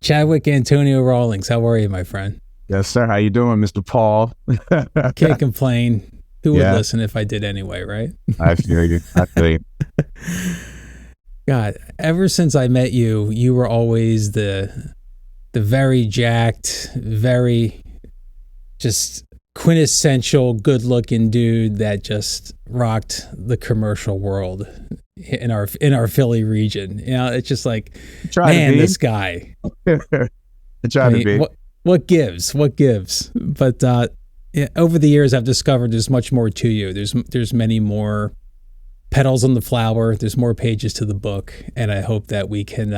Chadwick Antonio Rawlings, how are you, my friend? Yes, sir. How you doing, Mr. Paul? Can't complain. Who would Yeah. listen if I did anyway, right? I feel you. God, ever since I met you, you were always the very jacked, very just quintessential good-looking dude that just rocked the commercial world in our Philly region. You know, it's just like, man, this guy. I try to be. What gives? But yeah, over the years, I've discovered there's much more to you. There's many more petals on the flower. There's more pages to the book, and I hope that we can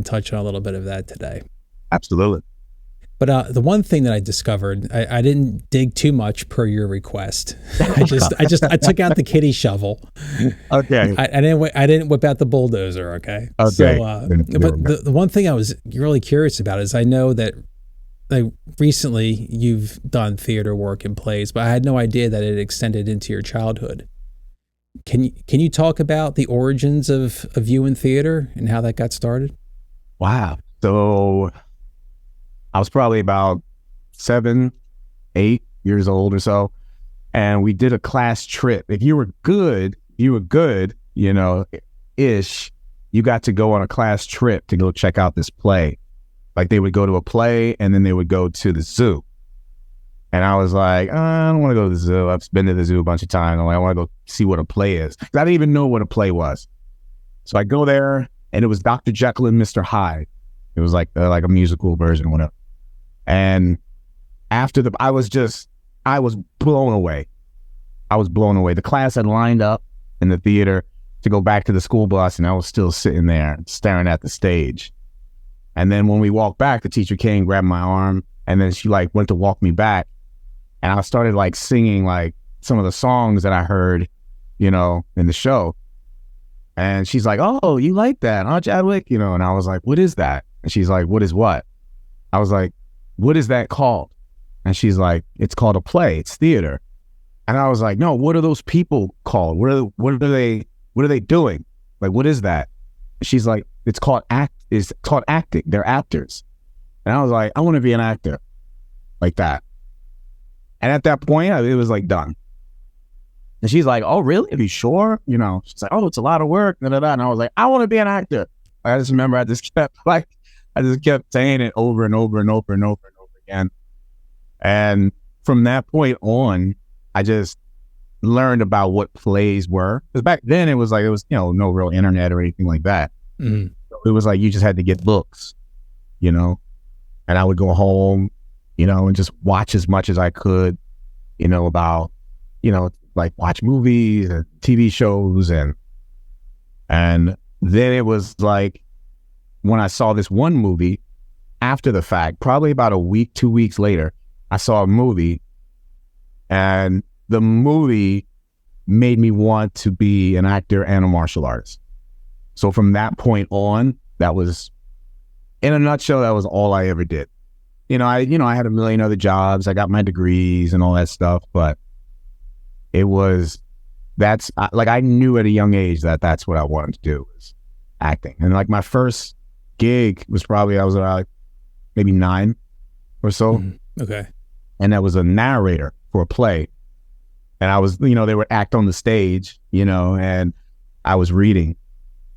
touch on a little bit of that today. Absolutely. But the one thing that I discovered, I didn't dig too much per your request. I took out the kitty shovel. Okay. I didn't whip out the bulldozer. Okay. Okay. So, but the one thing I was really curious about is I know that recently you've done theater work and plays, but I had no idea that it extended into your childhood. Can you talk about the origins of you in theater and how that got started? Wow. So I was probably about 7, 8 years old or so, and we did a class trip. If you were good, you know, ish, you got to go on a class trip to go check out this play. Like they would go to a play and then they would go to the zoo. And I was like, I don't want to go to the zoo. I've been to the zoo a bunch of times. I want to go see what a play is. I didn't even know what a play was. So I go there and it was Dr. Jekyll and Mr. Hyde. It was like a musical version or whatever. And after I was blown away. I was blown away. The class had lined up in the theater to go back to the school bus, and I was still sitting there staring at the stage. And then when we walked back, the teacher came, grabbed my arm, and then she like went to walk me back. And I started like singing like some of the songs that I heard, you know, in the show. And she's like, "Oh, you like that, huh, Chadwick?" You know, and I was like, "What is that?" And she's like, "What is what?" I was like, "What is that called?" And she's like, "It's called a play. It's theater." And I was like, "No, what are those people called? What are they doing? Like, what is that?" And she's like, It's called acting. They're actors." And I was like, "I want to be an actor like that." And at that point, it was like done. And she's like, "Oh, really? Are you sure?" You know, she's like, "Oh, it's a lot of work." And I was like, "I want to be an actor." I just remember I just kept saying it over and over and over and over and over again. And from that point on, I just learned about what plays were. Because back then it was, you know, no real internet or anything like that. Mm. It was like you just had to get books, you know, and I would go home, you know, and just watch as much as I could, you know, about, you know, like watch movies and TV shows. And then it was like when I saw this one movie after the fact, probably about a week, 2 weeks later, I saw a movie, and the movie made me want to be an actor and a martial artist. So from that point on, that was, in a nutshell, that was all I ever did. I had a million other jobs. I got my degrees and all that stuff, but I knew at a young age that that's what I wanted to do, was acting. And like my first gig was probably, I was maybe 9 or so. Mm-hmm. Okay. And that was a narrator for a play. And I was, they would act on the stage, and I was reading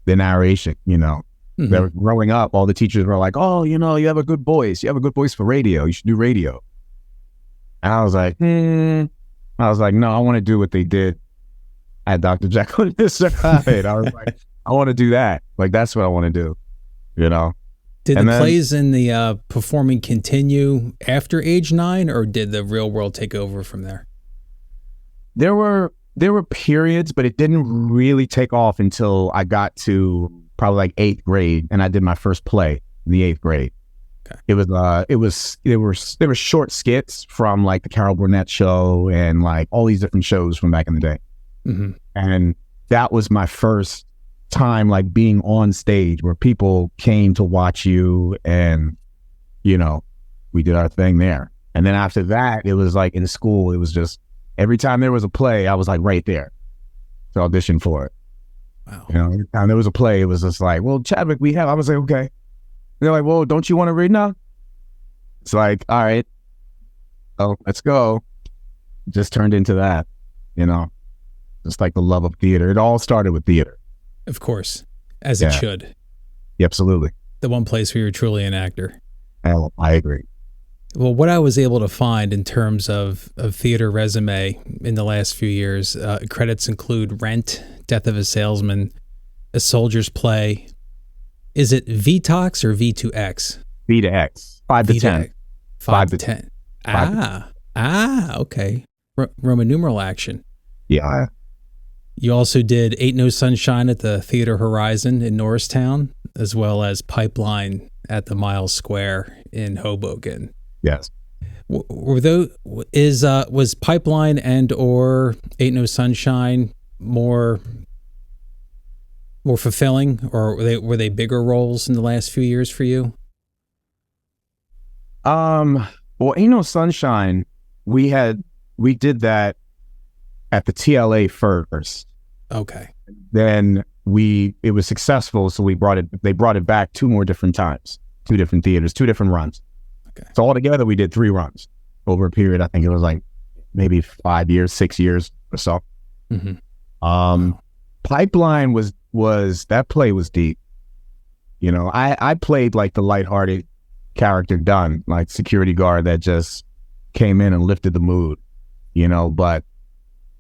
the narration, Mm-hmm. They were growing up, all the teachers were like, "Oh, you have a good voice. You have a good voice for radio. You should do radio." And I was like, no, I want to do what they did at Dr. Jekyll and Mr. Hyde. I was like, I want to do that. Like, that's what I want to do, Did the plays and the performing continue after age 9, or did the real world take over from there? There were periods, but it didn't really take off until I got to probably like 8th grade, and I did my first play in the 8th grade. Okay. There were short skits from like the Carol Burnett show and like all these different shows from back in the day. Mm-hmm. And that was my first time like being on stage where people came to watch you, and we did our thing there. And then after that, it was like in school, it was just every time there was a play, I was like right there to audition for it. Wow. Every time there was a play, it was just like, "Well, Chadwick, I was like, okay, They're like, well, don't you want to read now? It's like, all right, oh, let's go. Just turned into that, just like the love of theater. It all started with theater. Of course, as it should. Yeah, absolutely. The one place where you're truly an actor. I agree. Well, what I was able to find in terms of theater resume in the last few years, credits include Rent, Death of a Salesman, A Soldier's Play. Is it VTOX or V2X? V to X. 5 to 10. 5 to 10. Okay. Roman numeral action. Yeah. You also did Ain't No Sunshine at the Theater Horizon in Norristown, as well as Pipeline at the Miles Square in Hoboken. Yes. Was Pipeline and or Ain't No Sunshine more fulfilling, or were they bigger roles in the last few years for you? Well, Ain't No Sunshine, we did that at the TLA first. Okay. Then it was successful, so they brought it back 2 more different times, 2 different theaters, 2 different runs. Okay. So altogether we did 3 runs over a period. I think it was like maybe 5 years, 6 years or so. Mm-hmm. Pipeline was that play was deep. I played like the lighthearted character Dunn, like security guard that just came in and lifted the mood, but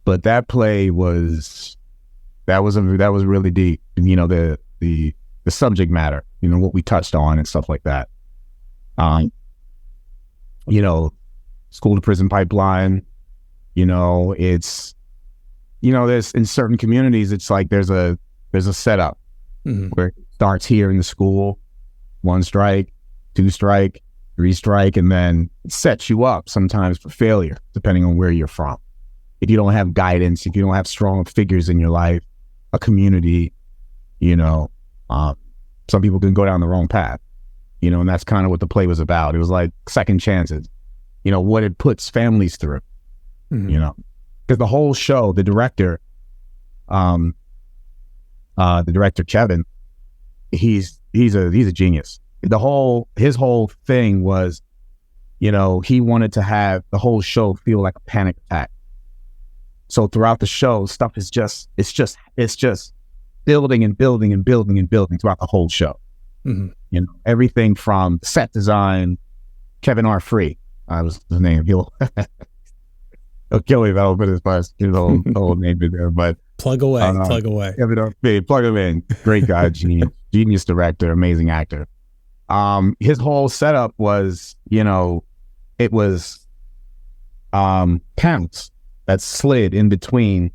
that play was really deep. The subject matter, what we touched on and stuff like that. School to prison pipeline, it's there's in certain communities it's like there's a setup where it starts here in the school, 1 strike, 2 strike, 3 strike, and then it sets you up sometimes for failure, depending on where you're from. If you don't have guidance, if you don't have strong figures in your life, a community, some people can go down the wrong path, and that's kind of what the play was about. It was like second chances, what it puts families through, because the whole show, the director, Kevin, he's a genius. His whole thing was, he wanted to have the whole show feel like a panic attack. So throughout the show, stuff is just building and building and building and building throughout the whole show. Mm-hmm. Everything from set design, Kevin R. Free, was his name. He'll kill me if I don't put his whole name in there, but plug away. Kevin R. Free, plug him in. Great guy, genius director, amazing actor. His whole setup was, it was panels that slid in between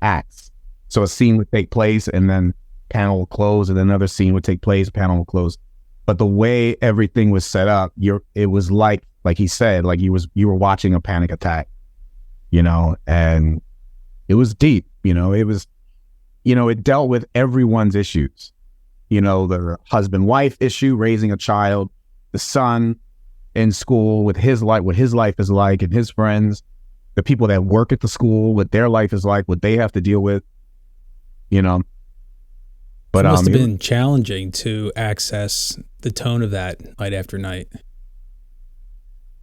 acts. So a scene would take place and then panel will close, and then another scene would take place, panel will close. But the way everything was set up, it was like he said, like you were watching a panic attack, and it was deep, it was, it dealt with everyone's issues, the husband-wife issue, raising a child, the son in school with what his life is like and his friends, the people that work at the school, what their life is like, what they have to deal with, But it must have been challenging to access the tone of that night after night.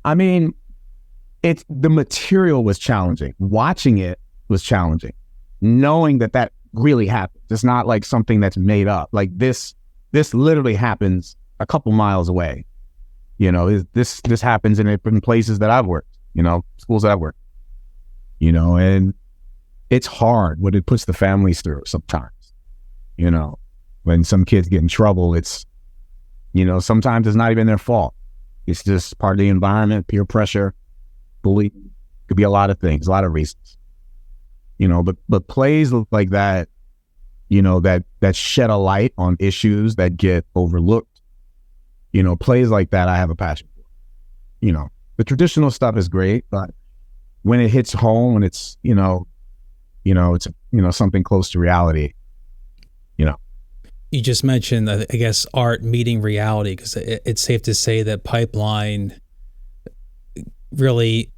I mean, the material was challenging. Watching it was challenging. Knowing that really happened. It's not like something that's made up. Like this literally happens a couple miles away. This happens in places that I've worked, schools that I've worked, and it's hard what it puts the families through sometimes, when some kids get in trouble, it's, sometimes it's not even their fault. It's just part of the environment, peer pressure, bullying, could be a lot of things, a lot of reasons, but plays like that, that shed a light on issues that get overlooked, plays like that I have a passion for. The traditional stuff is great, but when it hits home, when it's, it's, something close to reality, You just mentioned, I guess, art meeting reality, because it's safe to say that Pipeline really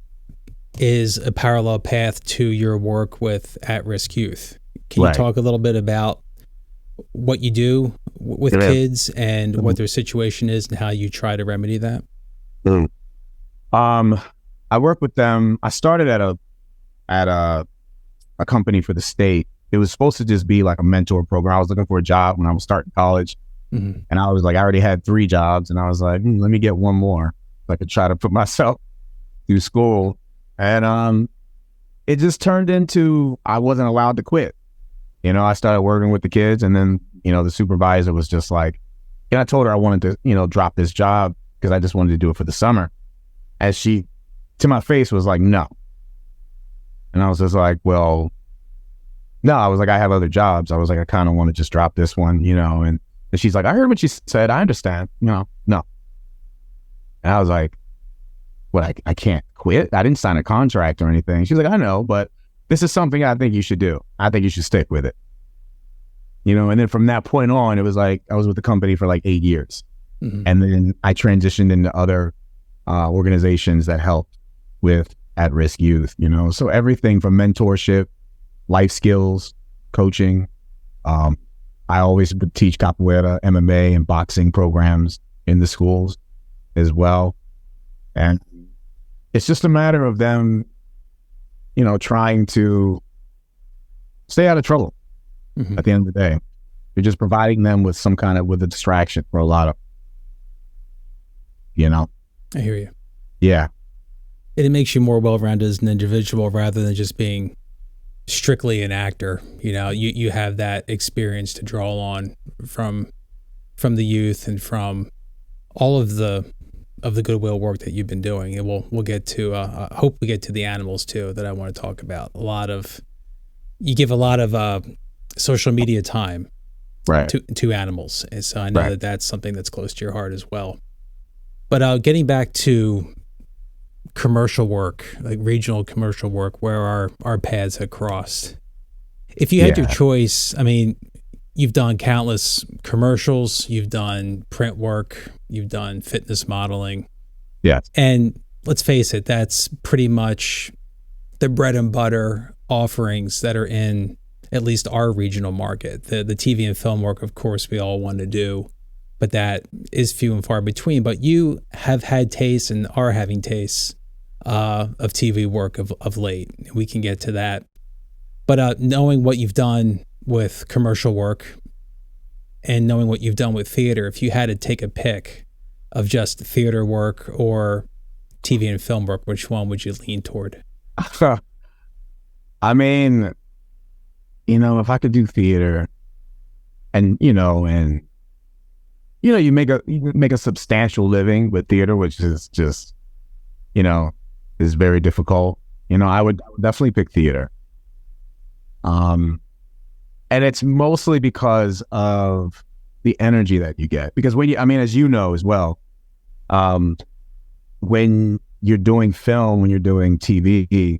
is a parallel path to your work with at-risk youth. Can you talk a little bit about what you do with Yeah. kids and what their situation is and how you try to remedy that? Mm. I work with them. I started at a company for the state. It was supposed to just be like a mentor program. I was looking for a job when I was starting college, and I was like, I already had 3 jobs, and I was like, let me get one more so I could try to put myself through school. And it just turned into I wasn't allowed to quit. I started working with the kids, and then the supervisor was just like, and I told her I wanted to drop this job because I just wanted to do it for the summer. And she, to my face, was like, no. And I was just like, well, no. I was like, I have other jobs. I was like, I kind of want to just drop this one, and she's like, I heard what you said. I understand. No. And I was like, well, I can't quit. I didn't sign a contract or anything. She's like, I know, but this is something I think you should do. I think you should stick with it. And then from that point on, it was like I was with the company for like 8 years. And then I transitioned into other organizations that helped with at-risk youth, So everything from mentorship, life skills, coaching. I always would teach capoeira, MMA, and boxing programs in the schools as well. And it's just a matter of them, trying to stay out of trouble at the end of the day. You're just providing them with with a distraction for a lot of, I hear you. Yeah. And it makes you more well-rounded as an individual rather than just being strictly an actor. You have that experience to draw on from the youth and from all of the goodwill work that you've been doing. And we'll get to hope we get to the animals too that I want to talk about. You give a lot of social media time to animals, and so I know that that's something that's close to your heart as well. But getting back to commercial work, like regional commercial work, where our paths have crossed. If you had your choice, I mean, you've done countless commercials, you've done print work, you've done fitness modeling. Yeah. And let's face it, that's pretty much the bread and butter offerings that are in at least our regional market. The TV and film work, of course, we all want to do, but that is few and far between. But you have had tastes and are having tastes of TV work of late. We can get to that. But knowing what you've done with commercial work and knowing what you've done with theater, if you had to take a pick of just theater work or TV and film work, which one would you lean toward? I mean, if I could do theater and you make a substantial living with theater, which is just, is very difficult. I would definitely pick theater. And it's mostly because of the energy that you get. Because as you know as well, when you're doing film, when you're doing TV,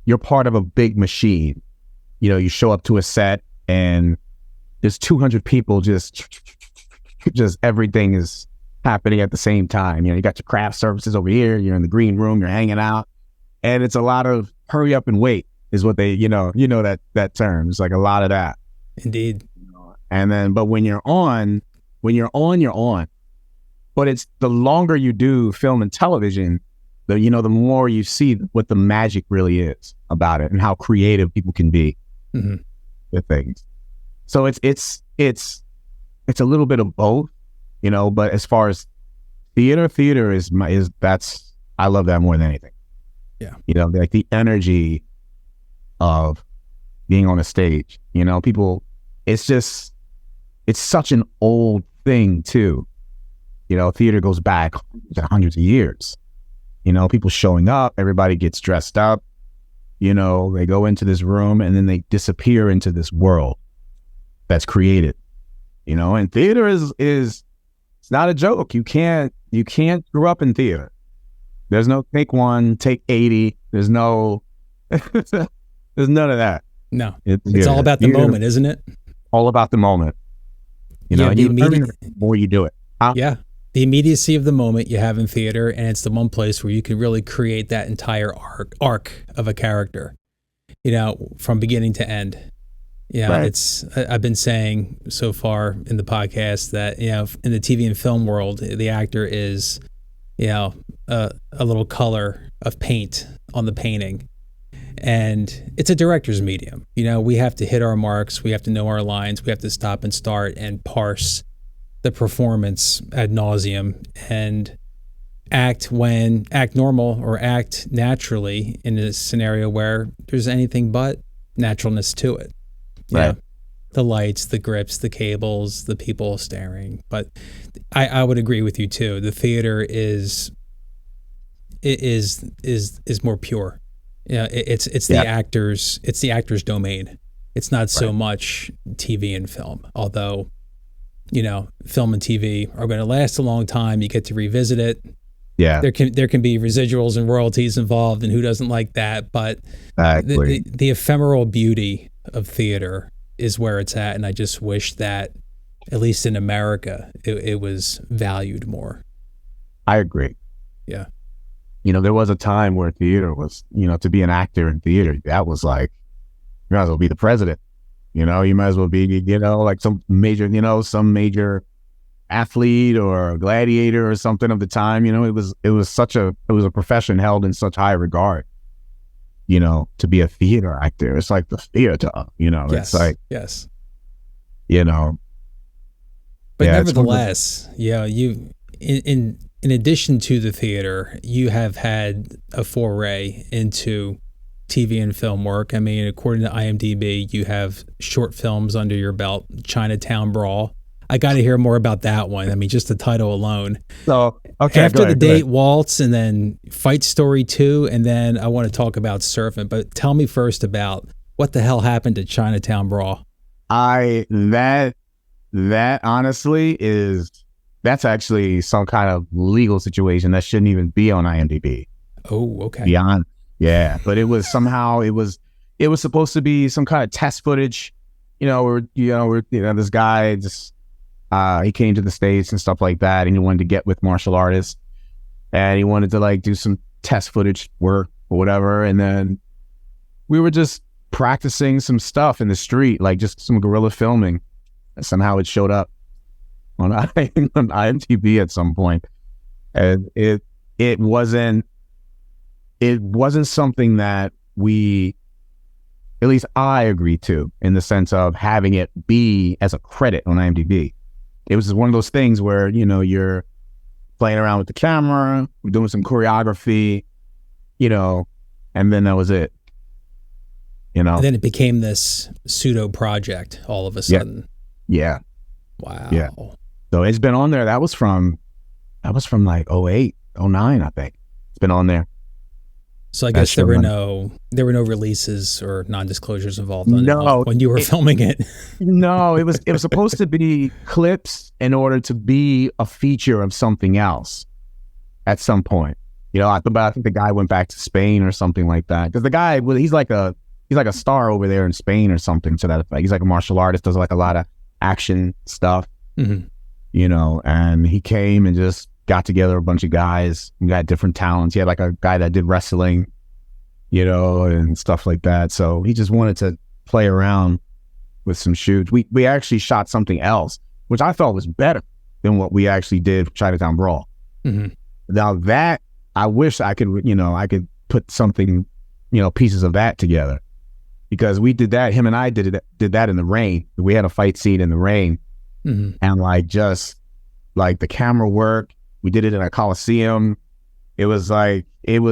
you're part of a big machine. You show up to a set and there's 200 people, just everything is happening at the same time. You got your craft services over here, you're in the green room, you're hanging out, and it's a lot of hurry up and wait is what they, that term. It's like a lot of that. Indeed. And then, but when you're on. But it's the longer you do film and television, the more you see what the magic really is about it and how creative people can be with things. So it's a little bit of both, but as far as theater is I love that more than anything. Yeah. Like the energy of being on a stage, people, it's such an old thing too. Theater goes back hundreds of years. People showing up, everybody gets dressed up, they go into this room and then they disappear into this world that's created, and theater is it's not a joke. You can't grow up in theater. There's no take 1, take 80. There's none of that. No, it's all about the moment, isn't it? All about the moment. And you learn it the more you do it. Yeah. The immediacy of the moment you have in theater, and it's the one place where you can really create that entire arc of a character, from beginning to end. Yeah, I've been saying so far in the podcast that, in the TV and film world, the actor is, a little color of paint on the painting. And it's a director's medium. We have to hit our marks. We have to know our lines. We have to stop and start and parse the performance ad nauseum and act normal or act naturally in a scenario where there's anything but naturalness to it. Right. The lights, the grips, the cables, the people staring. But I would agree with you too. The theater is more pure. It's the actor's domain. It's not so much TV and film. Although, film and TV are going to last a long time. You get to revisit it. Yeah, there can be residuals and royalties involved, and who doesn't like that? But the ephemeral beauty of theater is where it's at, and I just wish that, at least in America, it was valued more. I agree. Yeah. There was a time where theater was, to be an actor in theater, that was like, you might as well be the president. You might as well be, like some major athlete or a gladiator or something of the time. It was a profession held in such high regard. To be a theater actor, it's like the theater. It's like yes. But nevertheless, you in addition to the theater, you have had a foray into TV and film work. I mean, according to IMDb, you have short films under your belt, Chinatown Brawl. I got to hear more about that one. I mean, just the title alone. So, okay. After the Date Waltz, and then Fight Story 2, and then I want to talk about surfing. But tell me first about what the hell happened to Chinatown Brawl. That honestly that's actually some kind of legal situation that shouldn't even be on IMDb. Oh, okay. Beyond, yeah. But it was somehow it was supposed to be some kind of test footage. This guy just he came to the States and stuff like that, and he wanted to get with martial artists, and he wanted to like do some test footage work or whatever. And then we were just practicing some stuff in the street, like just some guerrilla filming. And somehow it showed up on IMDb at some point, and it wasn't something that we, at least I agreed to, in the sense of having it be as a credit on IMDb. It was one of those things where you're playing around with the camera, doing some choreography, and then that was it. And then it became this pseudo project all of a sudden. Yeah. Wow. Yeah. So it's been on there. That was from like 08, 09, I think. It's been on there. So I guess there were no releases or non-disclosures involved when you were filming it. No, it was supposed to be clips in order to be a feature of something else at some point. I think the guy went back to Spain or something like that. Because the guy, he's like a star over there in Spain or something to that effect. He's like a martial artist, does like a lot of action stuff. Mm-hmm. And he came and just got together a bunch of guys who got different talents. He had like a guy that did wrestling, and stuff like that. So he just wanted to play around with some shoots. We actually shot something else, which I thought was better than what we actually did for Chinatown Brawl. Mm-hmm. Now that, I wish I could, I could put something, pieces of that together, because we did that. Him and I did that in the rain. We had a fight scene in the rain. Mm-hmm. And just the camera work, we did it in a Coliseum. It was it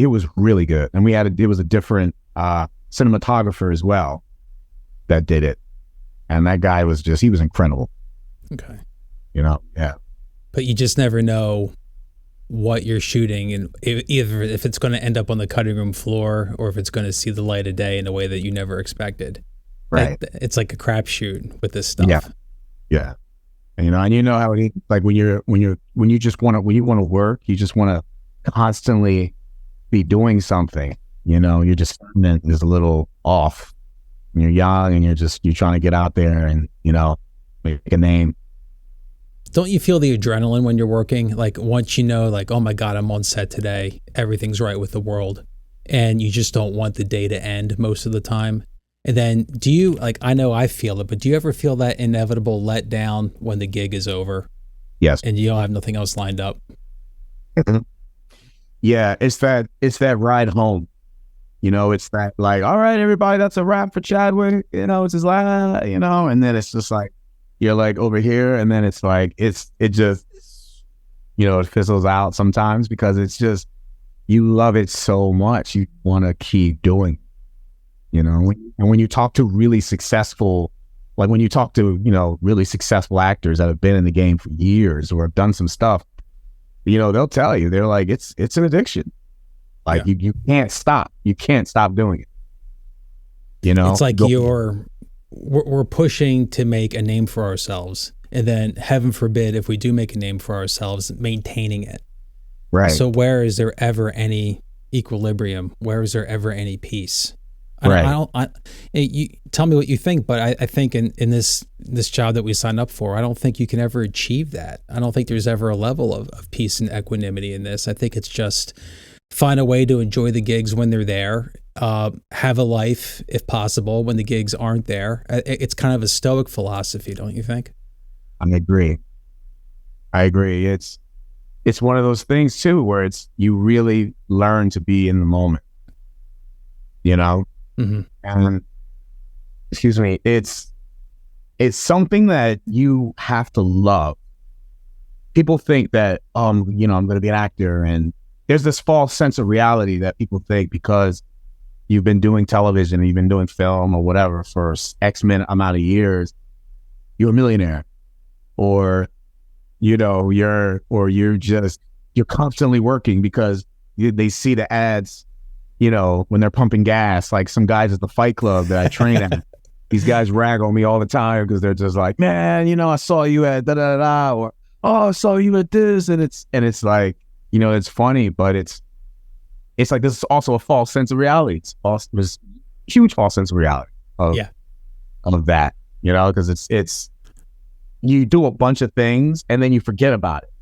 was really good. And it was a different cinematographer as well that did it. And that guy was he was incredible. Okay. Yeah. But you just never know what you're shooting, and either if it's going to end up on the cutting room floor or if it's going to see the light of day in a way that you never expected. Right. It's like a crapshoot with this stuff. Yeah. Yeah. And how it is, like when you want to work, you just want to constantly be doing something. You're just is a little off. And you're young and you're trying to get out there and make a name. Don't you feel the adrenaline when you're working? Like once oh my God, I'm on set today, everything's right with the world, and you just don't want the day to end most of the time. And then do you, like, I know I feel it, but do you ever feel that inevitable letdown when the gig is over Yes. and you don't have nothing else lined up? Yeah, it's that ride home. It's that like, all right, everybody, that's a wrap for Chadwick. It's just like, and then it's just like, you're like over here, and then it's like, it just, it fizzles out sometimes because it's just, you love it so much. You want to keep doing, and when you talk to really successful, like when you talk to, really successful actors that have been in the game for years or have done some stuff, they'll tell you, they're like, it's an addiction. Like you can't stop. You can't stop doing it. It's like we're pushing to make a name for ourselves. And then heaven forbid, if we do make a name for ourselves, maintaining it. Right. So where is there ever any equilibrium? Where is there ever any peace? Right. You tell me what you think, but I think in this job that we signed up for, I don't think you can ever achieve that. I don't think there's ever a level of peace and equanimity in this. I think it's just find a way to enjoy the gigs when they're there, have a life, if possible, when the gigs aren't there. It's kind of a stoic philosophy, don't you think? I agree. It's one of those things too, where you really learn to be in the moment, Mm-hmm. and excuse me, it's something that you have to love. People think that, I'm going to be an actor, and there's this false sense of reality that people think because you've been doing television, you've been doing film or whatever for X amount of years, you're a millionaire, or you're constantly working because they see the ads, when they're pumping gas, like some guys at the Fight Club that I train at. These guys rag on me all the time because they're just like, man, I saw you at da da da, or oh, I saw you at this, and it's like, it's funny, but it's like this is also a false sense of reality. There's huge false sense of reality of that, because it's you do a bunch of things and then you forget about it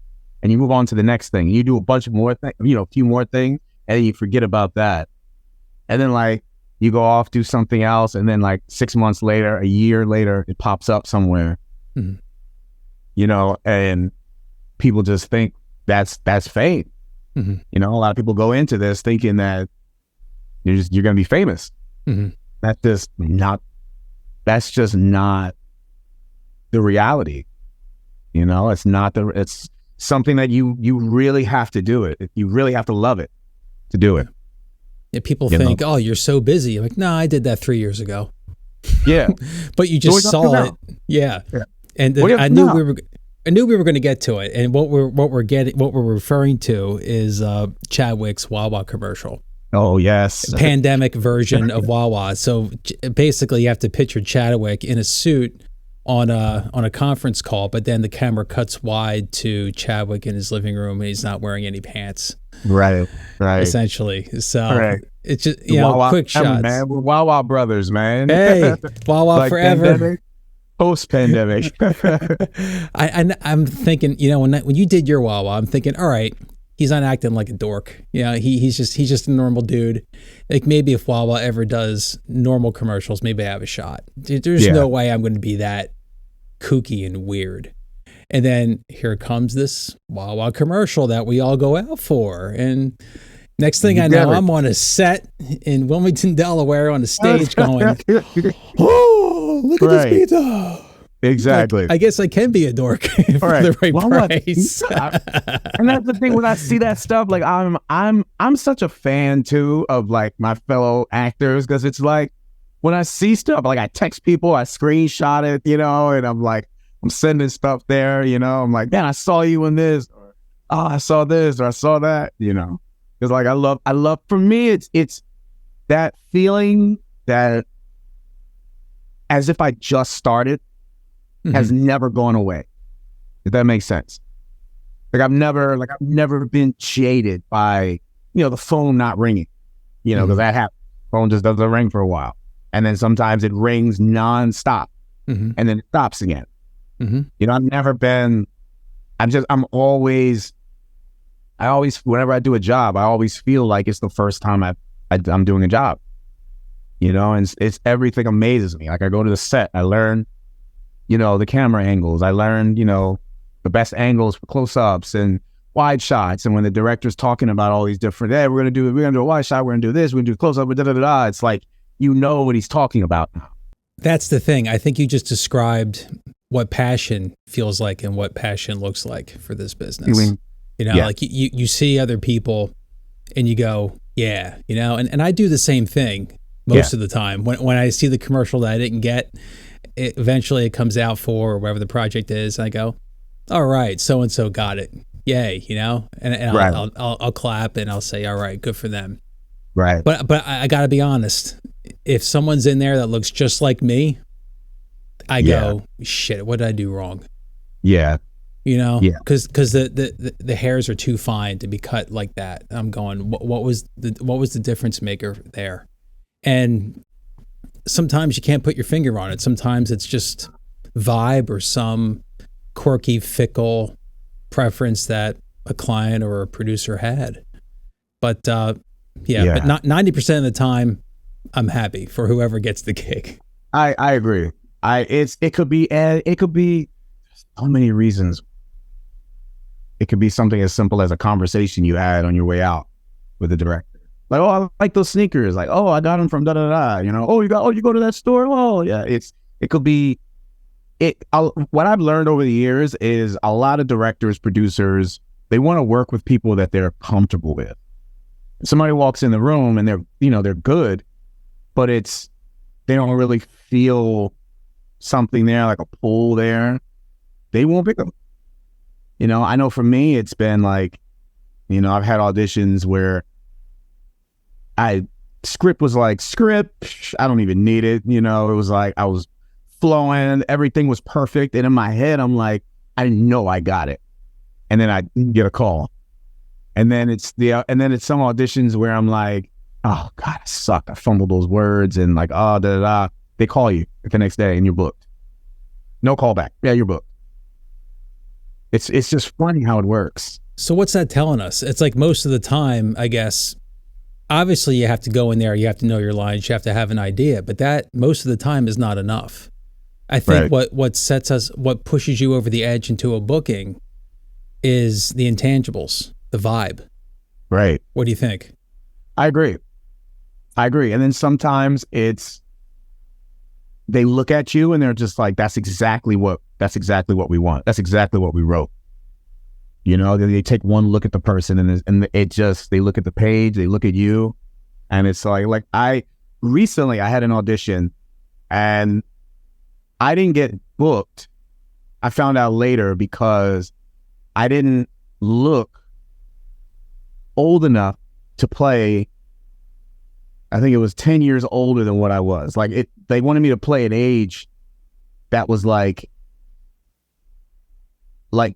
and you move on to the next thing. You do a bunch of more things, a few more things, and then you forget about that. And then like you go off, do something else, and then like 6 months later, a year later, it pops up somewhere, and people just think that's fame. Mm-hmm. A lot of people go into this thinking that you're going to be famous. Mm-hmm. That's just not the reality. It's something that you really have to do it. You really have to love it to do it. Yeah, people think, oh, you're so busy. I'm like, no, I did that 3 years ago. Yeah. But you just saw it. Yeah. And I knew we were going to get to it. And what we're referring to is Chadwick's Wawa commercial. Oh, yes. Pandemic version of Wawa. So basically you have to picture Chadwick in a suit on a conference call, but then the camera cuts wide to Chadwick in his living room and he's not wearing any pants. Right. Essentially. So it's just, Wawa, quick shots. Man, we're Wawa brothers, man. Hey, Wawa like forever. Pandemic, post-pandemic. I'm thinking, when you did your Wawa, I'm thinking, all right, he's not acting like a dork. He's just a normal dude. Like maybe if Wawa ever does normal commercials, maybe I have a shot. There's no way I'm going to be that kooky and weird. And then here comes this Wawa commercial that we all go out for. And next thing I know, I'm on a set in Wilmington, Delaware on a stage going, oh, look at this pizza. Exactly. I guess I can be a dork for the right price. And that's the thing when I see that stuff, like I'm such a fan too of like my fellow actors, because it's like when I see stuff, like I text people, I screenshot it, and I'm like, I'm sending stuff there, I'm like, man, I saw you in this, or oh, I saw this, or I saw that, because like I love. For me, it's that feeling that as if I just started. Has never gone away. If that makes sense. I've never been jaded by, the phone not ringing, because that happens. Phone just doesn't ring for a while. And then sometimes it rings nonstop and then it stops again. I've never been, I always, whenever I do a job, I always feel like it's the first time I'm doing a job, you know, and it's everything amazes me. Like I go to the set, I learn, you know, the camera angles. I learned, you know, the best angles for close-ups and wide shots. And when the director's talking about all these different, hey, we're gonna do a wide shot, we're gonna do this, we're gonna do close-up, it's like, you know what he's talking about now. That's the thing. I think you just described what passion feels like and what passion looks like for this business. You know, like you see other people and you go, yeah, you know, and I do the same thing most of the time. When I see the commercial that I didn't get, eventually it comes out for whatever the project is, and I go, all right, so-and-so got it. Yay, you know, and I'll clap and I'll say, all right, good for them. Right. But I got to be honest. If someone's in there that looks just like me, I go, shit, what did I do wrong? Yeah. You know, because the hairs are too fine to be cut like that. I'm going, what was the difference maker there? And sometimes you can't put your finger on it. Sometimes it's just vibe or some quirky, fickle preference that a client or a producer had. But but not 90% of the time, I'm happy for whoever gets the gig. I agree. It could be so many reasons. It could be something as simple as a conversation you had on your way out with the director. Like, oh, I like those sneakers. Like, oh, I got them from da da da. You know, you go to that store. Oh, yeah. It could be. What I've learned over the years is a lot of directors, producers, they want to work with people that they're comfortable with. If somebody walks in the room and they're good, but they don't really feel something there, like a pull there, they won't pick them. You know, I know for me, it's been like, you know, I've had auditions where script was like, I don't even need it. You know, it was like, I was flowing, everything was perfect. And in my head, I'm like, I didn't know I got it. And then I didn't get a call. And then it's some auditions where I'm like, oh God, I suck. I fumbled those words and like, oh, da da da. They call you the next day and you're booked. No callback. Yeah, you're booked. It's just funny how it works. So what's that telling us? It's like most of the time, I guess, obviously you have to go in there, you have to know your lines, you have to have an idea, but that most of the time is not enough. I think what pushes you over the edge into a booking is the intangibles, the vibe. Right. What do you think? I agree. And then sometimes they look at you and they're just like, that's exactly what we want. That's exactly what we wrote. You know, they take one look at the person and they look at the page, they look at you, and it's like I had an audition and I didn't get booked. I found out later because I didn't look old enough to play. I think it was 10 years older than what I was. Like they wanted me to play an age that was like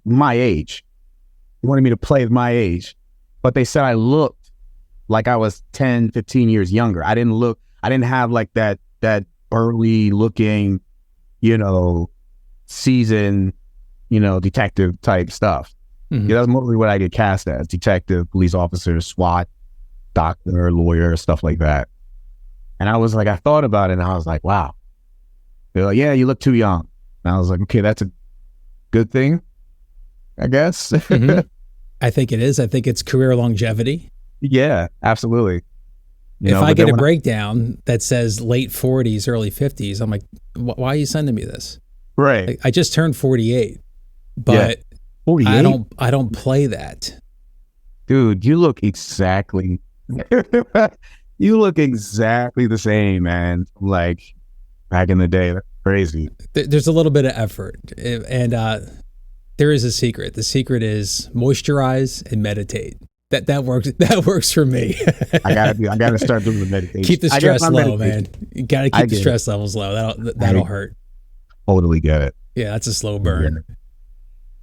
my age. They wanted me to play my age, but they said I looked like I was 10, 15 years younger. I didn't have like that burly looking, you know, seasoned, you know, detective type stuff. Mm-hmm. Yeah, that's mostly what I get cast as: detective, police officer, SWAT, doctor, lawyer, stuff like that. And I was like, I thought about it and I was like, wow. They're like, yeah, you look too young. And I was like, okay, that's a good thing, I guess. Mm-hmm. I think it is. I think it's career longevity. Yeah, absolutely. If I get a breakdown that says late 40s, early 50s, I'm like, why are you sending me this? Right. Like, I just turned 48, but 48? I don't play that. Dude, you look exactly the same, man. Like back in the day. That's crazy. There's a little bit of effort, and there is a secret. The secret is moisturize and meditate. That works. That works for me. I gotta start doing the meditation. Keep the stress low, man. You gotta keep the stress levels low. That'll hurt. Totally get it. Yeah, that's a slow burn.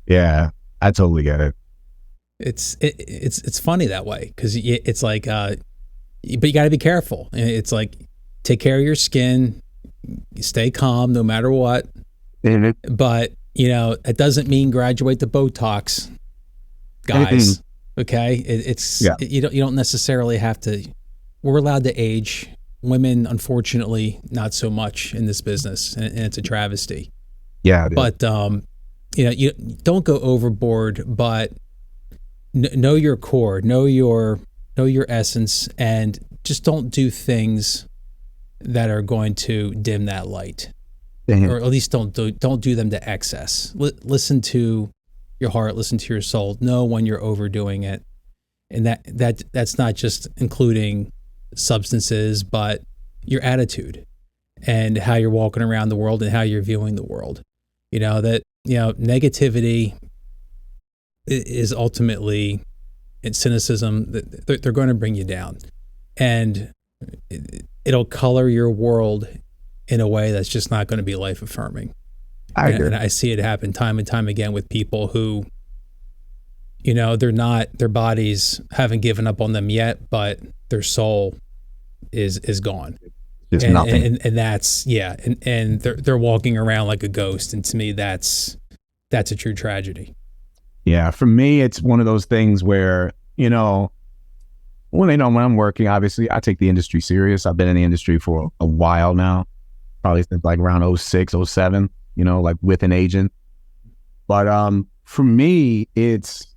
Yeah, I totally get it. It's funny that way because it's like, but you got to be careful. It's like, take care of your skin, stay calm no matter what. Mm-hmm. But you know, it doesn't mean graduate to Botox, guys. Mm-hmm. Okay, you don't necessarily have to. We're allowed to age Women, unfortunately, not so much in this business, and it's a travesty. Yeah. But you don't go overboard, but know your core, know your essence, and just don't do things that are going to dim that light, or at least don't do them to excess. Listen to your heart, listen to your soul. Know when you're overdoing it, and that's not just including substances, but your attitude and how you're walking around the world and how you're viewing the world. Negativity is ultimately, and cynicism, they're going to bring you down, and it'll color your world in a way that's just not going to be life affirming. I agree. And I see it happen time and time again with people who, their bodies haven't given up on them yet, but their soul is gone. It's nothing. And that's, and they're walking around like a ghost. And to me, that's a true tragedy. Yeah. For me, it's one of those things where, when I'm working, obviously I take the industry serious. I've been in the industry for a while now, probably since like around 06, 07, like with an agent. But for me, it's,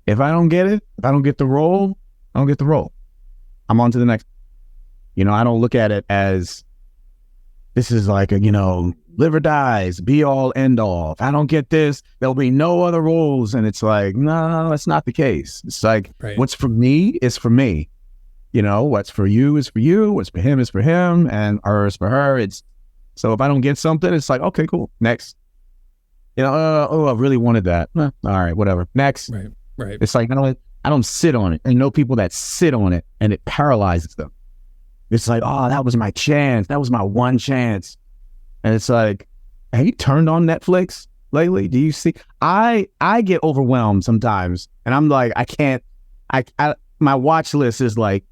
if I don't get it, if I don't get the role, I don't get the role. I'm on to the next. I don't look at it as this is like live or dies, be all end all. If I don't get this, there'll be no other roles. And it's like, no, that's not the case. It's like, right. What's for me is for me. What's for you is for you. What's for him is for him, and her is for her. So if I don't get something, it's like, okay, cool, next. I really wanted that. All right, whatever. Next. Right. It's like, I don't sit on it. I know people that sit on it and it paralyzes them. It's like, oh, that was my chance. That was my one chance. And it's like, have you turned on Netflix lately? Do you see? I get overwhelmed sometimes, and I'm like, I can't. My watch list is like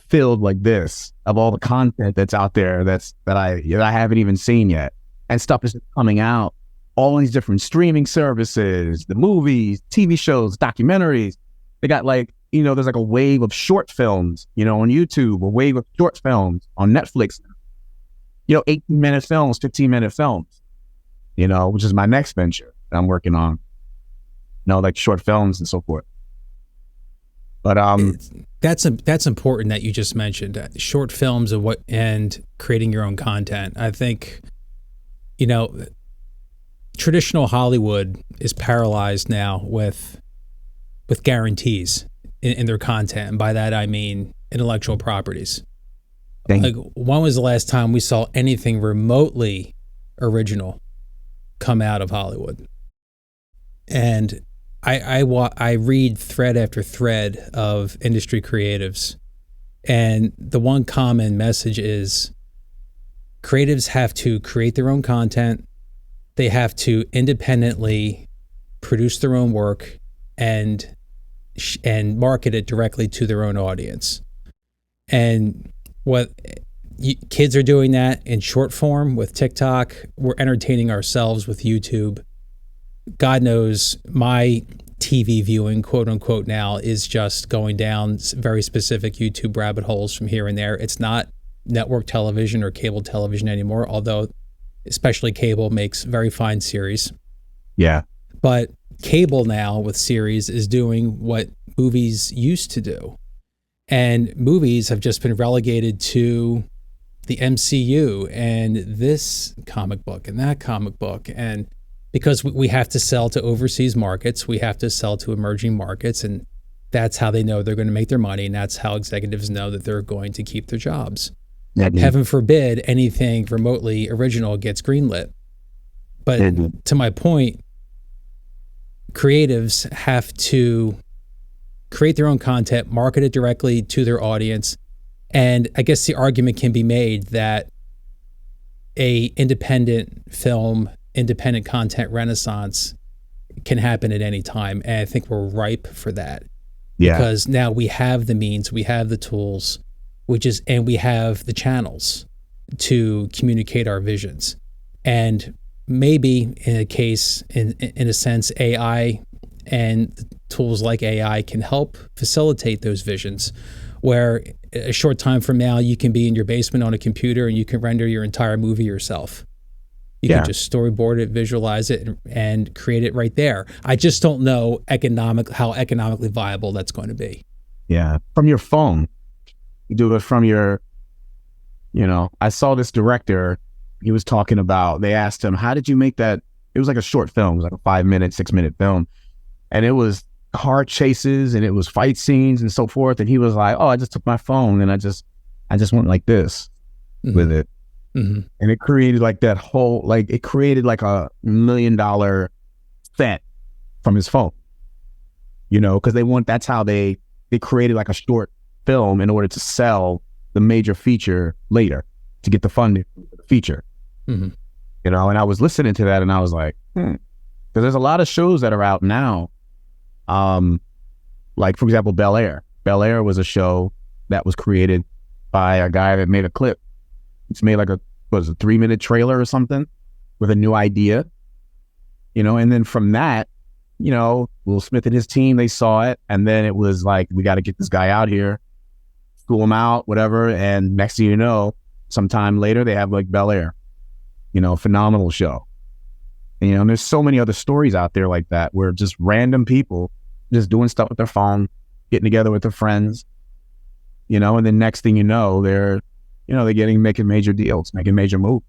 filled like this of all the content that's out there that I haven't even seen yet, and stuff is coming out. All these different streaming services, the movies, TV shows, documentaries. They got there's like a wave of short films, on YouTube, a wave of short films on Netflix. 18-minute films, 15-minute films, which is my next venture that I'm working on, like short films and so forth. But that's important that you just mentioned short films and creating your own content. I think, traditional Hollywood is paralyzed now with guarantees in their content. And by that, I mean intellectual properties. Like, when was the last time we saw anything remotely original come out of Hollywood? And I read thread after thread of industry creatives, and the one common message is creatives have to create their own content. They have to independently produce their own work and market it directly to their own audience. And kids are doing that in short form with TikTok. We're entertaining ourselves with YouTube. God knows my TV viewing, quote unquote, now is just going down very specific YouTube rabbit holes from here and there. It's not network television or cable television anymore, although especially cable makes very fine series. Yeah. But cable now with series is doing what movies used to do. And movies have just been relegated to the MCU and this comic book and that comic book. And because we have to sell to overseas markets, we have to sell to emerging markets, and that's how they know they're going to make their money, and that's how executives know that they're going to keep their jobs. Heaven forbid anything remotely original gets greenlit. But to my point, creatives have to create their own content, market it directly to their audience. And I guess the argument can be made that a independent film, independent content renaissance can happen at any time. And I think we're ripe for that. Yeah. Because now we have the means, we have the tools, and we have the channels to communicate our visions. And maybe in a sense, AI and tools like AI can help facilitate those visions, where a short time from now, you can be in your basement on a computer and you can render your entire movie yourself. You can just storyboard it, visualize it, and create it right there. I just don't know how economically viable that's going to be. Yeah. From your phone. You do it from your, I saw this director, he was talking about, they asked him, how did you make that? It was like a short film. It was like a 5-minute, 6-minute film. And it was car chases and it was fight scenes and so forth. And he was like, oh, I just took my phone and I just went like this with it. Mm-hmm. And it created like that whole, it created like $1 million set from his phone, because that's how they created like a short film in order to sell the major feature later to get the funding for the feature. Mm-hmm. And I was listening to that and I was like, because there's a lot of shows that are out now. Like for example, Bel Air. Bel Air was a show that was created by a guy that made a clip. It's made like a 3-minute trailer or something with a new idea, and then from that, Will Smith and his team, they saw it. And then it was like, we got to get this guy out here, school him out, whatever. And next thing you know, sometime later, they have like Bel Air, phenomenal show. And, there's so many other stories out there like that where just random people just doing stuff with their phone, getting together with their friends, and then next thing you know, they're making major deals, making major moves.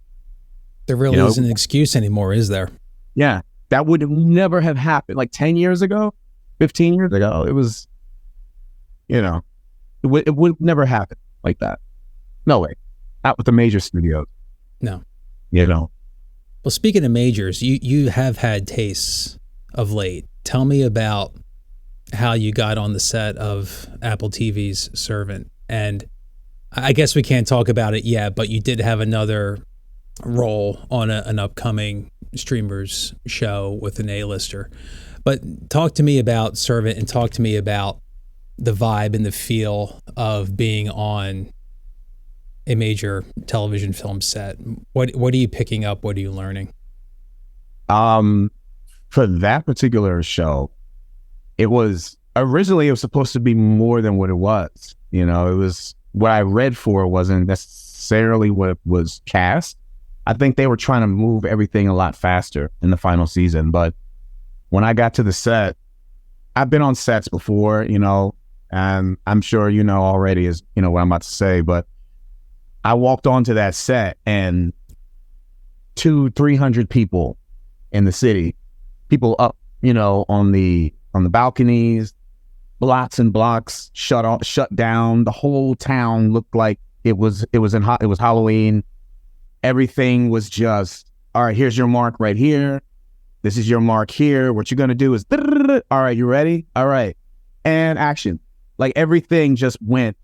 There really isn't an excuse anymore, is there? Yeah. That would never have happened. Like 10 years ago, 15 years ago, it was, it would never happen like that. No way. Not with the major studios. No. Well, speaking of majors, you have had tastes of late. Tell me about how you got on the set of Apple TV's Servant. And I guess we can't talk about it yet, but you did have another role on an upcoming streamers show with an A-lister. But talk to me about Servant and talk to me about the vibe and the feel of being on a major television film set. What are you picking up? What are you learning? For that particular show, it was supposed to be more than what it was. It was what I read for wasn't necessarily what was cast. I think they were trying to move everything a lot faster in the final season. But when I got to the set, I've been on sets before, and I'm sure already is, what I'm about to say, but I walked onto that set and 200-300 people in the city, people up, on the balconies, blocks and blocks shut down. The whole town looked like it was Halloween. Everything was just, all right, here's your mark right here. This is your mark here. What you're going to do is, all right, you ready? All right. And action. Like everything just went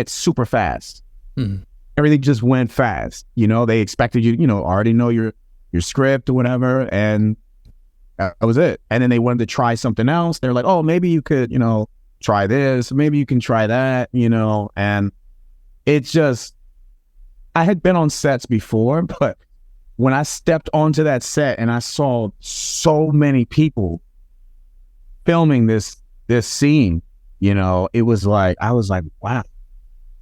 super fast. Mm. Everything just went fast. They expected you, already know your script or whatever. And that was it. And then they wanted to try something else. They're like, oh, maybe you could, try this. Maybe you can try that, and it's just, I had been on sets before, but when I stepped onto that set and I saw so many people filming this scene, it was like, I was like, wow.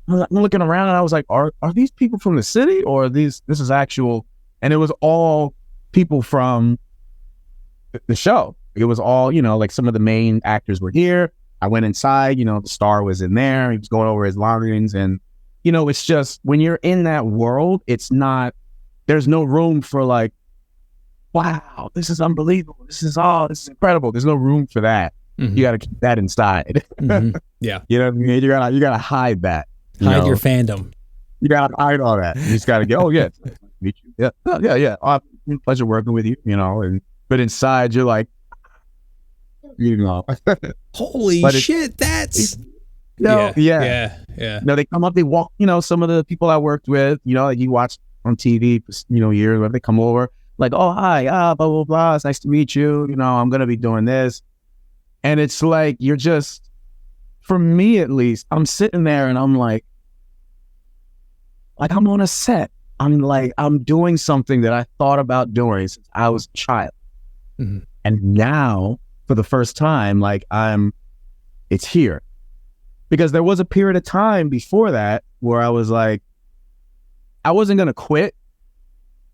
I'm looking around and I was like, are these people from the city or this is actual? And it was all people from the show. It was all, like some of the main actors were here. I went inside, the star was in there. He was going over his lines and, it's just when you're in that world, there's no room for like, wow, this is unbelievable. This is incredible. There's no room for that. Mm-hmm. You got to keep that inside. Mm-hmm. Yeah. You know what I mean? You got to hide that. Hide your fandom. You got to hide all that. You just got to go, oh, yeah. Meet you. Yeah. Oh, yeah. Oh, pleasure working with you, but inside you're like, holy shit, that's... Yeah. No, they come up, they walk, some of the people I worked with, like you watch on TV, years, they come over, like, oh, hi, blah, blah, blah, it's nice to meet you, I'm going to be doing this. And it's like, you're just, for me at least, I'm sitting there and I'm like I'm on a set. I'm doing something that I thought about doing since I was a child. Mm-hmm. And now, for the first time, it's here. Because there was a period of time before that where I was like, I wasn't going to quit,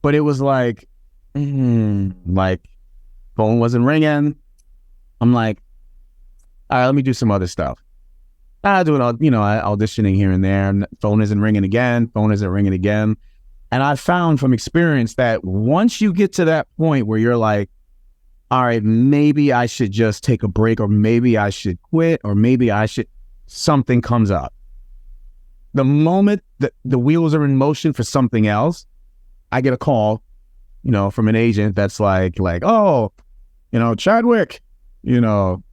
but it was like, like phone wasn't ringing. I'm like, all right, let me do some other stuff. I do it all, auditioning here and there. And phone isn't ringing again. And I found from experience that once you get to that point where you're like, all right, maybe I should just take a break, or maybe I should quit, or maybe something comes up. The moment that the wheels are in motion for something else, I get a call, from an agent that's like, oh, Chadwick, you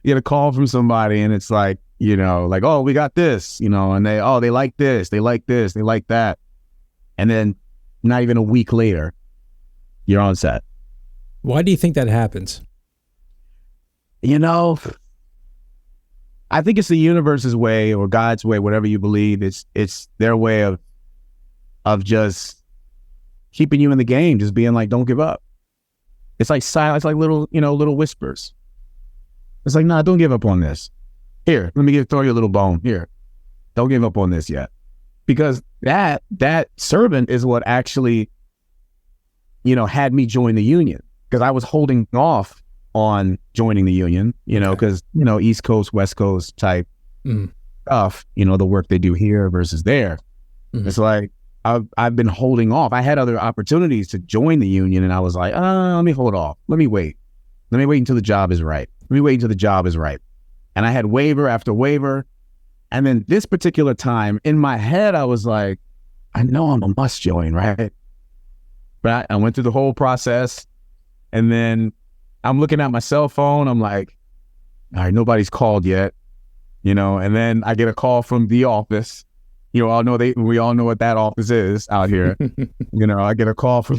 get a call from somebody and it's like, oh, we got this, and they like this, they like this, they like that. And then not even a week later, you're on set. Why do you think that happens? I think it's the universe's way, or God's way, whatever you believe. It's their way of just keeping you in the game, just being like, don't give up. It's like silence, like little whispers. It's like, nah, don't give up on this. Here, let me throw you a little bone. Here, don't give up on this yet. Because that servant is what actually, had me join the union. Because I was holding off on joining the union, because, East Coast, West Coast type stuff, the work they do here versus there. Mm-hmm. It's like, I've been holding off. I had other opportunities to join the union, and I was like, let me hold off. Let me wait until the job is right. And I had waiver after waiver. And then this particular time in my head, I was like, I know I'm a must join, right? But I went through the whole process, and then I'm looking at my cell phone. I'm like, all right, nobody's called yet, and then I get a call from the office. We all know what that office is out here. I get a call from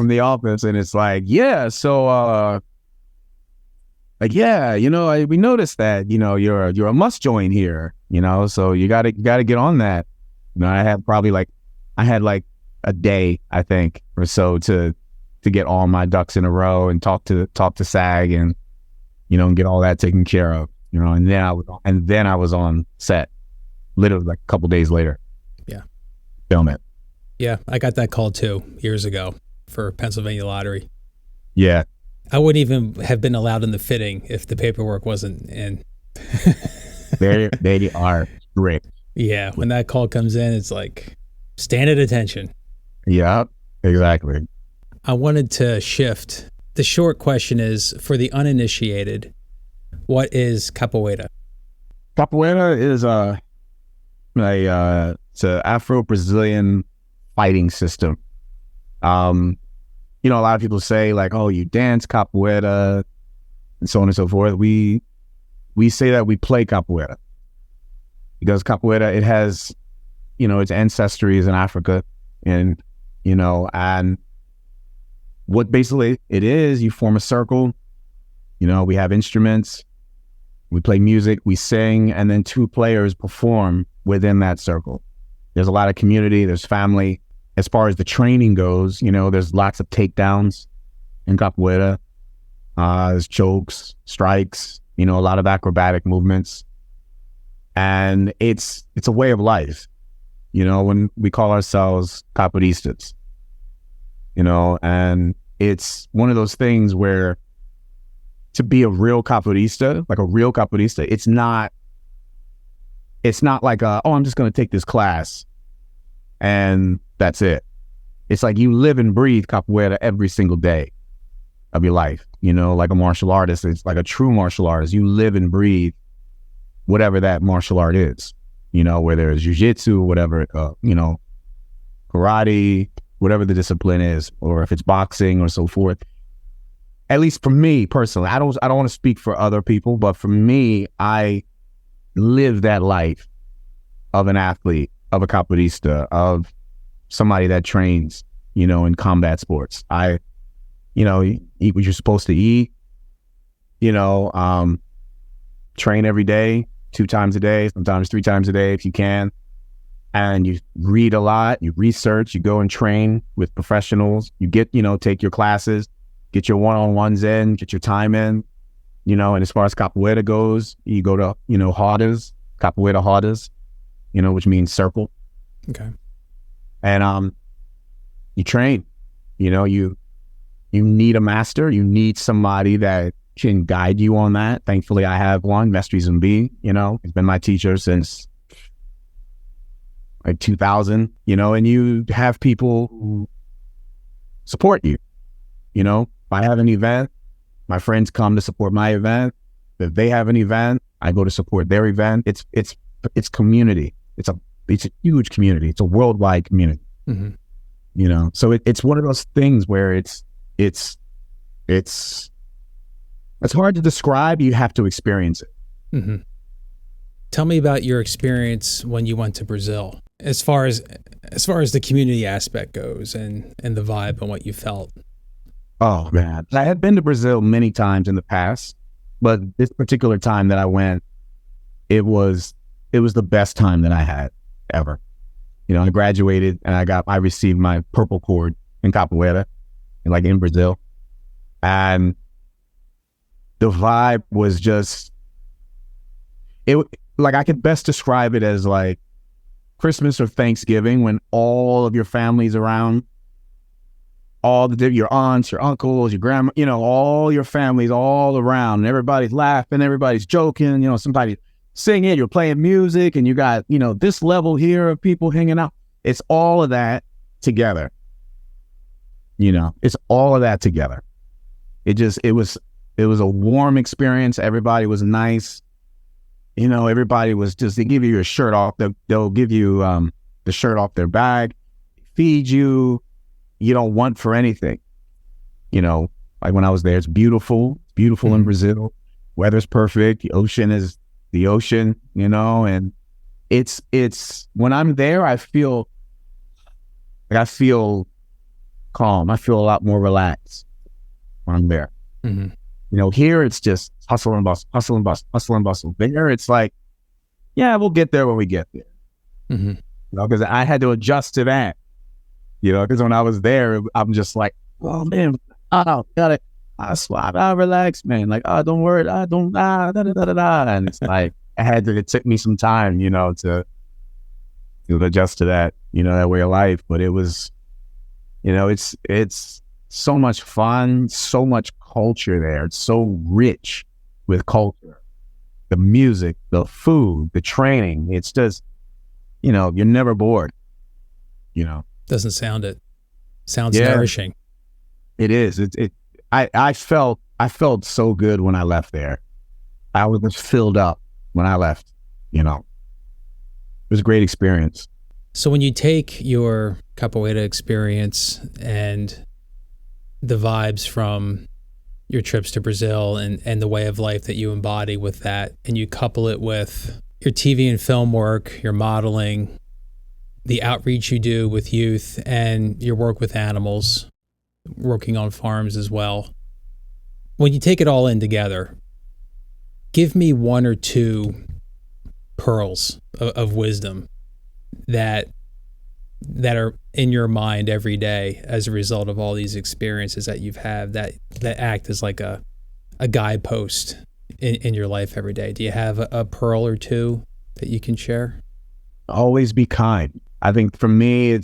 the office, and it's like, yeah, so we noticed that, you're a must join here, so you gotta get on that. I had a day, I think, or so to get all my ducks in a row and talk to SAG and, and get all that taken care of, and then I was on set literally like a couple days later. Yeah. Film it. Yeah. I got that call too years ago for Pennsylvania Lottery. Yeah. I wouldn't even have been allowed in the fitting if the paperwork wasn't in. They are strict. Yeah. When that call comes in, it's like, stand at attention. Yeah, exactly. I wanted to shift. The short question is, for the uninitiated, what is capoeira? Capoeira is it's an Afro-Brazilian fighting system. A lot of people say like, oh, you dance capoeira and so on and so forth. We say that we play capoeira because capoeira, it has, its ancestry is in Africa, and, and what basically it is, you form a circle, we have instruments, we play music, we sing, and then two players perform within that circle. There's a lot of community, there's family. As far as the training goes, there's lots of takedowns in capoeira. There's chokes, strikes, a lot of acrobatic movements. And it's a way of life, when we call ourselves capoeiristas, and it's one of those things where to be a real capoeirista, it's not like, I'm just going to take this class and that's it. It's like you live and breathe capoeira every single day of your life, like a martial artist. It's like a true martial artist. You live and breathe whatever that martial art is, whether it's jiu-jitsu, whatever, karate, whatever the discipline is, or if it's boxing or so forth. At least for me personally, I don't want to speak for other people, but for me, I live that life of an athlete, of a capoeirista, of somebody that trains, in combat sports. I, eat what you're supposed to eat, train every day, 2 times a day, sometimes 3 times a day if you can. And you read a lot, you research, you go and train with professionals, you get, take your classes, get your one-on-ones in, get your time in, you know, and as far as capoeira goes, you go to, you know, rodas, capoeira rodas, you know, which means circle. Okay. And you train, you know, you need a master, you need somebody that can guide you on that. Thankfully, I have one, Mestre Zumbi, you know, he's been my teacher since like 2000, you know, and you have people who support you, you know. If I have an event, my friends come to support my event. If they have an event, I go to support their event. It's community. It's a huge community. It's a worldwide community. Mm-hmm. You know, so it's one of those things where it's hard to describe. You have to experience it. Mm-hmm. Tell me about your experience when you went to Brazil, as far as the community aspect goes, and the vibe and what you felt. Oh man, I had been to Brazil many times in the past, but this particular time that I went, it was the best time that I had ever. You know, I graduated and I received my purple cord in capoeira, like in Brazil, and the vibe was just like, I could best describe it as like Christmas or Thanksgiving when all of your family's around, your aunts, your uncles, your grandma, you know, all your families all around, and everybody's laughing, everybody's joking, you know, somebody singing, you're playing music, and you got, you know, this level here of people hanging out. It's all of that together. You know, it's all of that together. It was a warm experience. Everybody was nice. You know, everybody was just, they give you your shirt off. They'll give you the shirt off their bag, feed you. You don't want for anything. You know, like when I was there, it's beautiful. It's beautiful in Brazil. Weather's perfect. The ocean is the ocean, you know, and it's when I'm there, I feel calm. I feel a lot more relaxed when I'm there. Mm-hmm. You know, here it's just hustle and bustle, hustle and bustle, hustle and bustle. There it's like, yeah, we'll get there when we get there. Mm-hmm. You know, because I had to adjust to that. You know, because when I was there, I'm just like, oh man, got it. I swap, I relax, man. Like, oh, don't worry, I don't, da da da da da. And it's like, it took me some time, you know, to adjust to that, you know, that way of life. But it was, you know, it's so much fun, so much culture there. It's so rich with culture, the music, the food, the training. It's just, you know, you're never bored, you know. Doesn't sound it. Sounds nourishing. It is. I felt so good when I left there. I was just filled up when I left, you know. It was a great experience. So when you take your capoeira experience and the vibes from your trips to Brazil and the way of life that you embody with that, and you couple it with your TV and film work, your modeling, the outreach you do with youth, and your work with animals, working on farms as well. When you take it all in together, give me one or two pearls of wisdom that are in your mind every day as a result of all these experiences that you've had that act as like a guidepost in your life every day. Do you have a pearl or two that you can share? Always be kind. I think for me,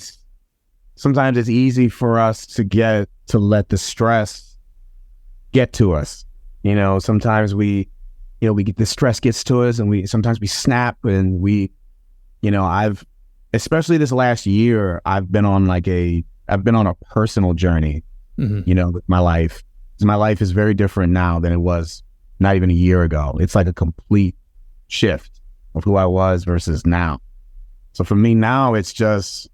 sometimes it's easy for us to let the stress get to us. You know, sometimes we get the stress gets to us, and sometimes we snap, and especially this last year, I've been on a personal journey, you know, with my life. My life is very different now than it was not even a year ago. It's like a complete shift of who I was versus now. So for me now, it's just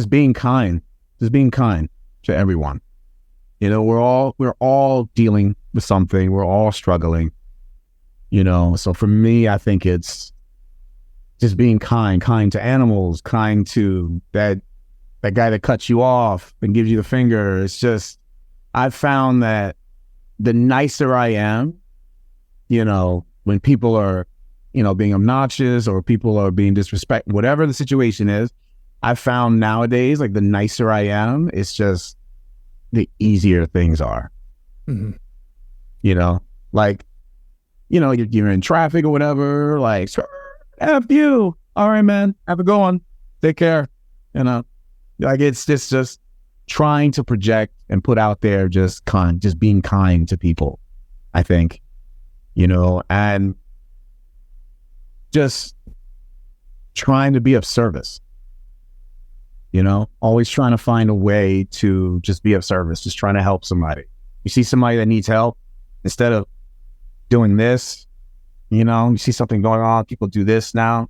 being kind, to everyone. You know, we're all dealing with something. We're all struggling, you know. So for me, I think it's just being kind to animals, kind to that guy that cuts you off and gives you the finger. It's just, I've found that the nicer I am, you know, when people are, you know, being obnoxious or people are being disrespectful, whatever the situation is, I've found nowadays, like, the nicer I am, it's just the easier things are. Mm-hmm. You know, Like, you're in traffic or whatever, like, F you. All right, man. Have a good one. Take care. Like it's just trying to project and put out there just being kind to people, I think, and just trying to be of service, always trying to find a way to just be of service, just trying to help somebody. You see somebody that needs help, instead of doing this, you see something going on, people do this now,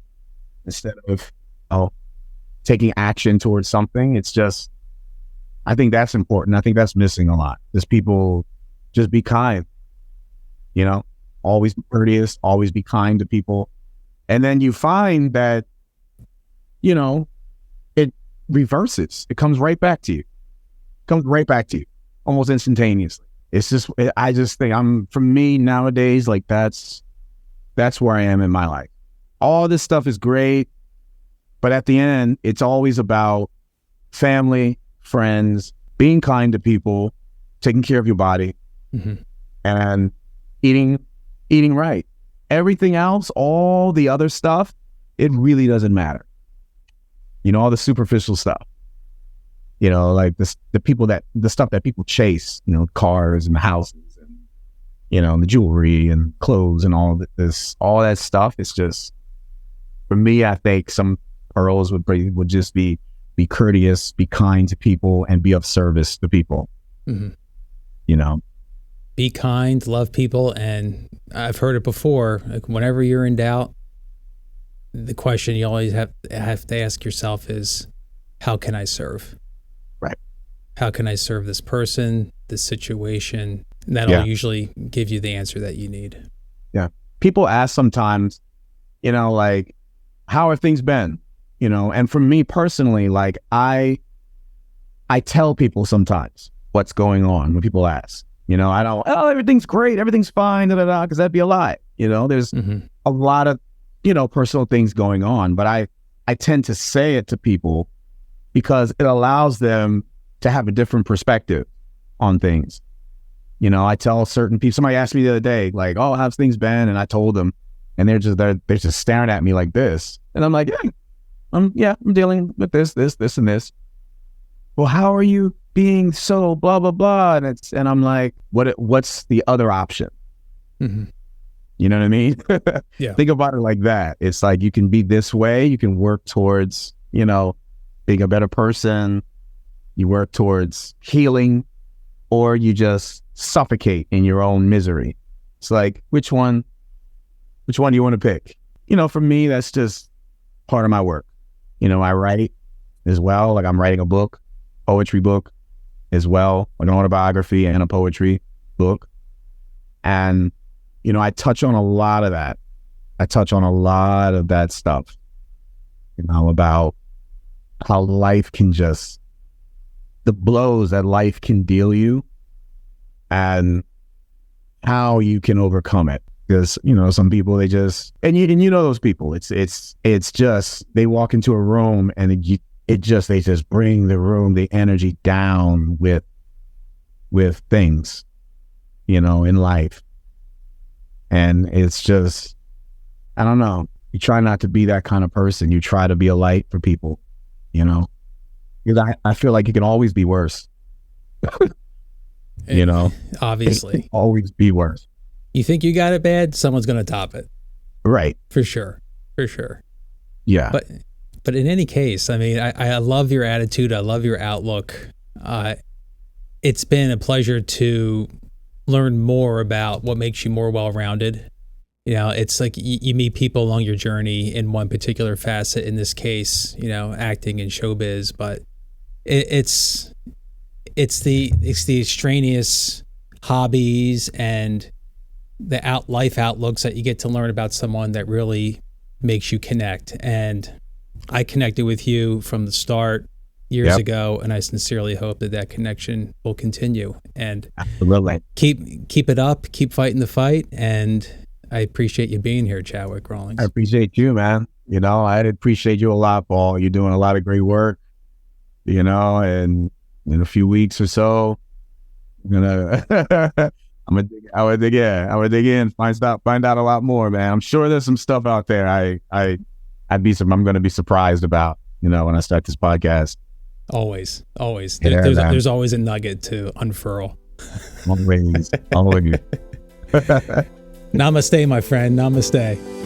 instead of, taking action towards something. It's just, I think that's important. I think that's missing a lot. Just people, just be kind, always be courteous, always be kind to people. And then you find that, it reverses. It comes right back to you. Almost instantaneously. It's just, I just think for me nowadays, like that's where I am in my life. All this stuff is great, but at the end, it's always about family, friends, being kind to people, taking care of your body, and eating right. Everything else, all the other stuff, it really doesn't matter. All the superficial stuff. Like the stuff that people chase, cars and houses and, the jewelry and clothes and all that stuff. It's just, for me, I think some pearls would just be courteous, be kind to people, and be of service to people. Be kind, love people. And I've heard it before, like whenever you're in doubt, the question you always have to ask yourself is, how can I serve? Right. How can I serve this person, this situation? And that'll usually give you the answer that you need. Yeah. People ask sometimes, like, how have things been? And for me personally, like I tell people sometimes what's going on when people ask. I don't, everything's great, everything's fine, because that'd be a lie. There's a lot of, personal things going on, but I tend to say it to people because it allows them to have a different perspective on things. I tell certain people, somebody asked me the other day, like, oh, how's things been? And I told them, and they're just staring at me like this. And I'm like, I'm dealing with this, and this. Well, how are you being so blah, blah, blah? And I'm like, what's the other option? You know what I mean? Yeah. Think about it like that. It's like, you can be this way. You can work towards, being a better person. You work towards healing, or you just suffocate in your own misery. It's like, which one do you want to pick? For me, that's just part of my work. I write as well. Like I'm writing a book, poetry book as well, an autobiography and a poetry book. And, I touch on a lot of that. I touch on a lot of that stuff, about how life can the blows that life can deal you and how you can overcome it. Because, some people, they just, and those people, it's just, they walk into a room and they just bring the energy down with things, in life. And it's just, I don't know. You try not to be that kind of person. You try to be a light for people, because I feel like it can always be worse. Obviously. It can always be worse. You think you got it bad, someone's going to top it. Right. For sure. Yeah. But in any case, I mean, I love your attitude. I love your outlook. It's been a pleasure to learn more about what makes you more well-rounded. It's like you meet people along your journey in one particular facet, in this case, acting and showbiz, but it's the extraneous hobbies and the life outlooks that you get to learn about someone that really makes you connect. And I connected with you from the start years ago, and I sincerely hope that connection will continue. And absolutely, keep it up, keep fighting the fight. And I appreciate you being here, Chadwick Rawlings. I appreciate you, man. I appreciate you a lot, Paul. You're doing a lot of great work. And in a few weeks or so, I'm I would dig in, find out a lot more, man. I'm sure there's some stuff out there. I'm going to be surprised about, when I start this podcast. Always. Yeah, There's always a nugget to unfurl. Always. Namaste, my friend. Namaste.